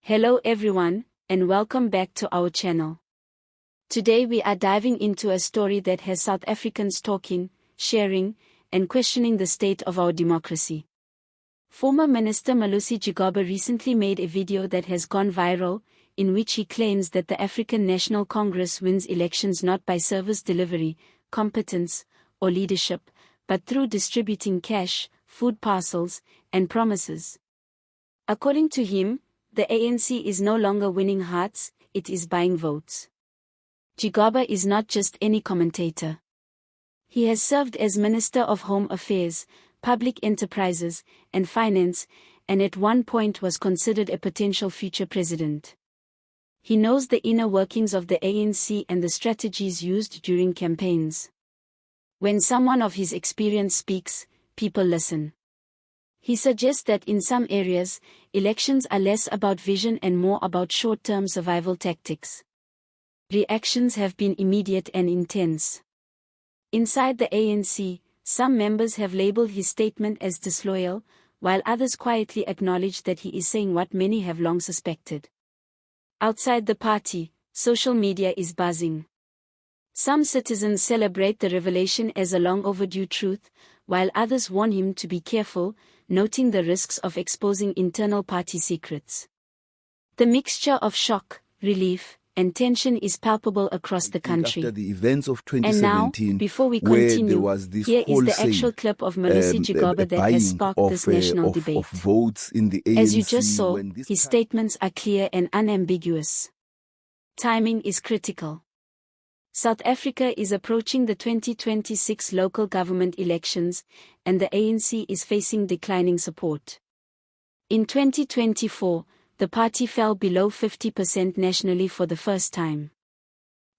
Hello everyone, and welcome back to our channel. Today we are diving into a story that has South Africans talking, sharing, and questioning the state of our democracy. Former Minister Malusi Gigaba recently made a video that has gone viral, in which he claims that the African National Congress wins elections not by service delivery, competence, or leadership, but through distributing cash, food parcels, and promises. According to him, the ANC is no longer winning hearts, it is buying votes. Gigaba is not just any commentator. He has served as Minister of Home Affairs, Public Enterprises, and Finance, and at one point was considered a potential future president. He knows the inner workings of the ANC and the strategies used during campaigns. When someone of his experience speaks, people listen. He suggests that in some areas, elections are less about vision and more about short-term survival tactics. Reactions have been immediate and intense. Inside the ANC, some members have labeled his statement as disloyal, while others quietly acknowledge that he is saying what many have long suspected. Outside the party, social media is buzzing. Some citizens celebrate the revelation as a long overdue truth, while others warn him to be careful, noting the risks of exposing internal party secrets. The mixture of shock, relief, and tension is palpable across the country. After the events of 2017, and now, before we continue, here is the actual clip of Malusi Gigaba that has sparked this national debate. Of votes in the ANC. As you just saw, his statements are clear and unambiguous. Timing is critical. South Africa is approaching the 2026 local government elections, and the ANC is facing declining support. In 2024, the party fell below 50% nationally for the first time.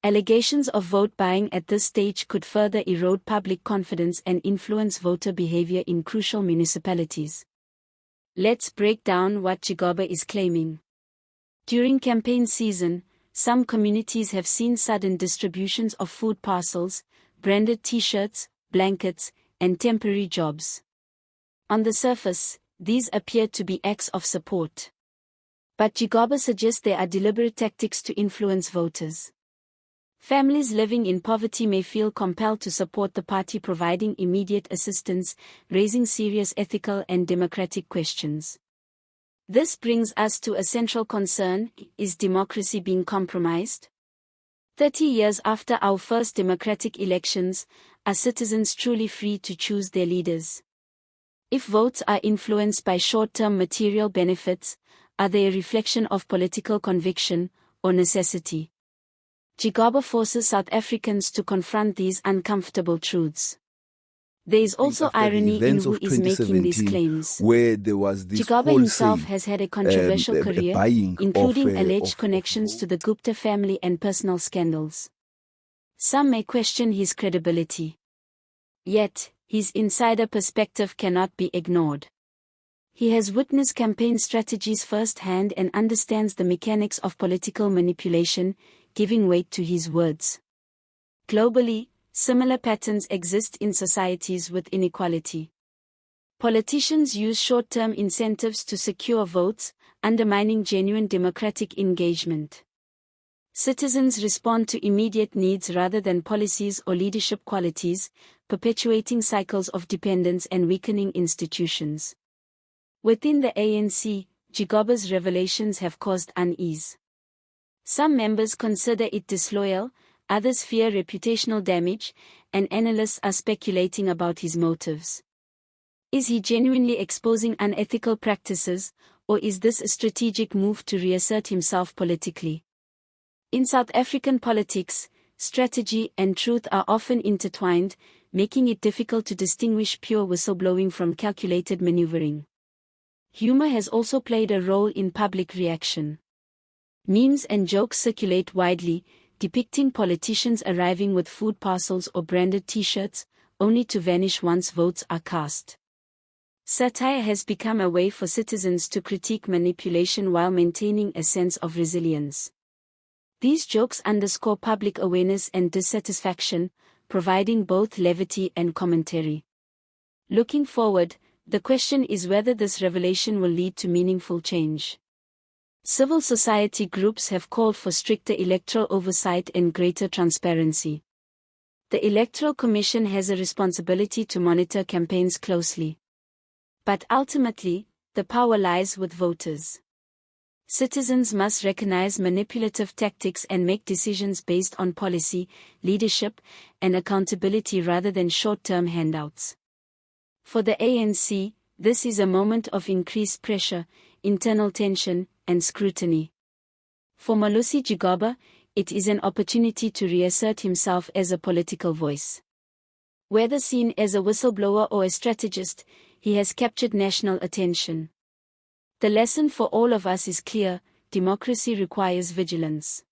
Allegations of vote buying at this stage could further erode public confidence and influence voter behavior in crucial municipalities. Let's break down what Gigaba is claiming. During campaign season, some communities have seen sudden distributions of food parcels, branded t-shirts, blankets, and temporary jobs. On the surface, these appear to be acts of support. But Gigaba suggests they are deliberate tactics to influence voters. Families living in poverty may feel compelled to support the party providing immediate assistance, raising serious ethical and democratic questions. This brings us to a central concern: is democracy being compromised? 30 years after our first democratic elections, are citizens truly free to choose their leaders? If votes are influenced by short-term material benefits, are they a reflection of political conviction or necessity? Gigaba forces South Africans to confront these uncomfortable truths. There is also irony in who is making these claims. Where there was this Gigaba himself has had a controversial career, including alleged connections to the Gupta family and personal scandals. Some may question his credibility. Yet, his insider perspective cannot be ignored. He has witnessed campaign strategies firsthand and understands the mechanics of political manipulation, giving weight to his words. Globally, similar patterns exist in societies with inequality. Politicians use short-term incentives to secure votes, undermining genuine democratic engagement. Citizens respond to immediate needs rather than policies or leadership qualities, perpetuating cycles of dependence and weakening institutions. Within the ANC, Gigaba's revelations have caused unease. Some members consider it disloyal, others fear reputational damage, and analysts are speculating about his motives. Is he genuinely exposing unethical practices, or is this a strategic move to reassert himself politically? In South African politics, strategy and truth are often intertwined, making it difficult to distinguish pure whistleblowing from calculated maneuvering. Humor has also played a role in public reaction. Memes and jokes circulate widely, depicting politicians arriving with food parcels or branded t-shirts, only to vanish once votes are cast. Satire has become a way for citizens to critique manipulation while maintaining a sense of resilience. These jokes underscore public awareness and dissatisfaction, providing both levity and commentary. Looking forward, the question is whether this revelation will lead to meaningful change. Civil society groups have called for stricter electoral oversight and greater transparency. The Electoral Commission has a responsibility to monitor campaigns closely. But ultimately, the power lies with voters. Citizens must recognize manipulative tactics and make decisions based on policy, leadership, and accountability rather than short-term handouts. For the ANC, this is a moment of increased pressure, internal tension, and scrutiny. For Malusi Gigaba, it is an opportunity to reassert himself as a political voice. Whether seen as a whistleblower or a strategist, he has captured national attention. The lesson for all of us is clear: democracy requires vigilance.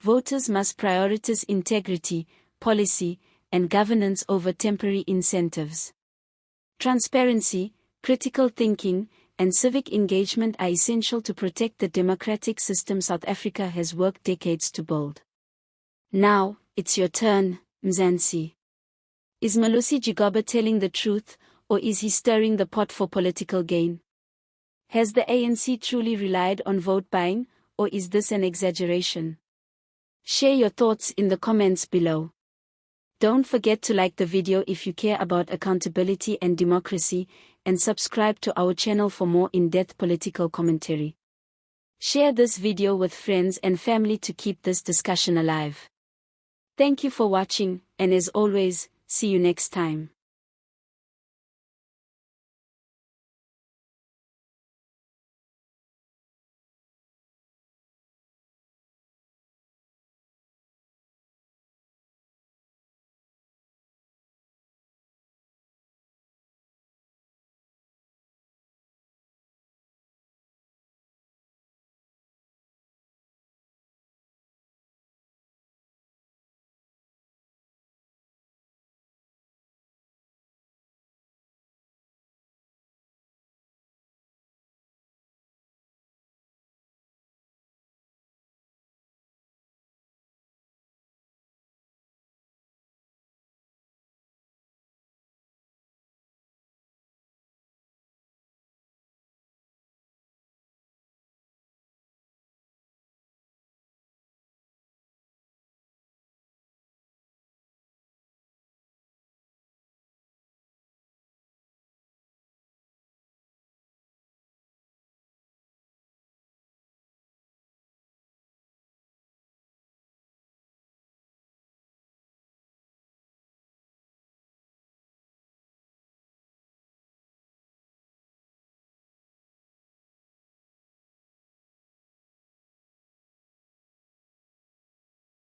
Voters must prioritize integrity, policy, and governance over temporary incentives. Transparency, critical thinking, and civic engagement are essential to protect the democratic system South Africa has worked decades to build. Now, it's your turn, Mzansi. Is Malusi Gigaba telling the truth, or is he stirring the pot for political gain? Has the ANC truly relied on vote buying, or is this an exaggeration? Share your thoughts in the comments below. Don't forget to like the video if you care about accountability and democracy, and subscribe to our channel for more in-depth political commentary. Share this video with friends and family to keep this discussion alive. Thank you for watching, and as always, see you next time.